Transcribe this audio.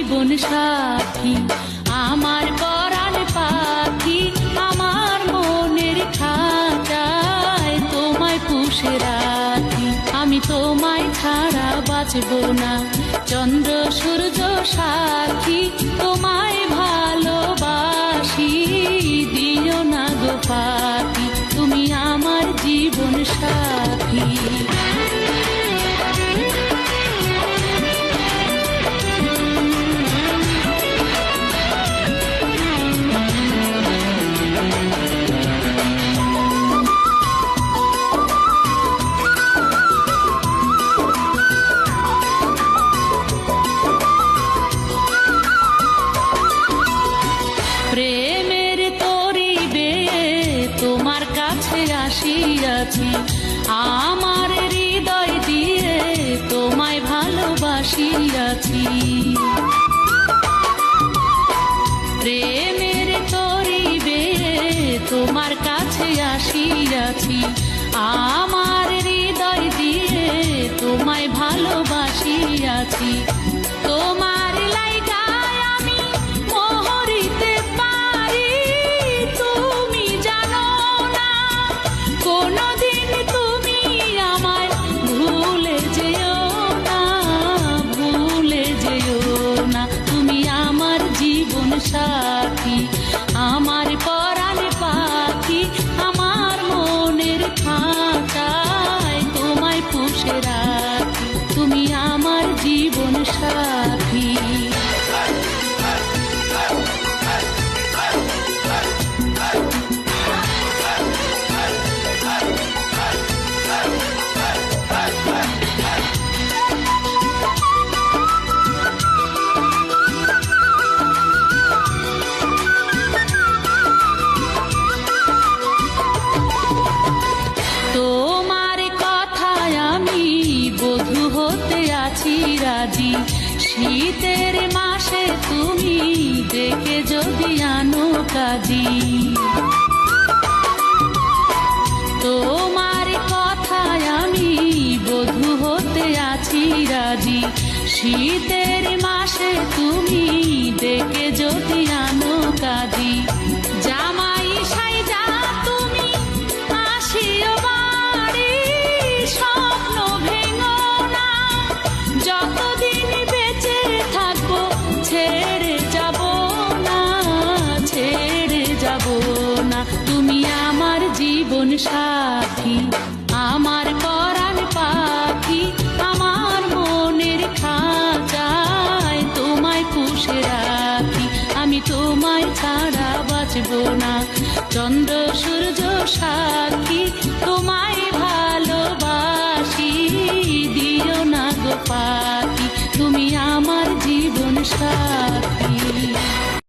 জীবন সাথী, আমার পরাণ পাখি, আমার মনের খাঁচায় তোমায় পুষে রাখি। আমি তোমায় ছাড়া বাঁচব না, চন্দ্র সূর্য সাথী, তোমায় ভালোবাসি, দিও না গো ফাঁকি, তুমি আমার জীবন সাথী। প্রেমের তরিবে তোমার কাছে আসিয়াছি, আমার হৃদয় দিয়ে তোমায় ভালোবাসিয়াছি। প্রেমের তরিবে তোমার কাছে আসিয়াছি, আমার হৃদয় দিয়ে তোমায় ভালোবাসিয়াছি। তোমার লাইগায় আমি মরিতে পারি, তুমি জানো না, কোনদিন তুমি আমায় ভুলে যেও না, ভুলে যেও না, তুমি আমার জীবন সাথী, আমার পরাণ পাখি, আমার মনের খাঁচায় তোমায় পুষে রাখি, তুমি আমার জীবন সাথী। তোমার কথায় আমি বধূ হতে আছি রাজি, শীতের মাসে তুমি ডেকে যদি আনো কাজী। তোমার কথায় আমি বধূ হতে আছি রাজি, শীতের মাসে তুমি ডেকে যদি আনো কাজী। জামাই সাইজা তুমি আসিও বাড়ি, স্বপ্ন ভেঙো না, যতদিন বেঁচে থাকবো ছেড়ে যাব না, ছেড়ে যাব না, তুমি আমার জীবন সাথী, আমার পরাণ পাখি, আমার মনের খাঁচায় তোমায় পুষে রাখি, আমি তোমায় ছাড়া বাঁচব না, চন্দ্র সূর্য সাথী,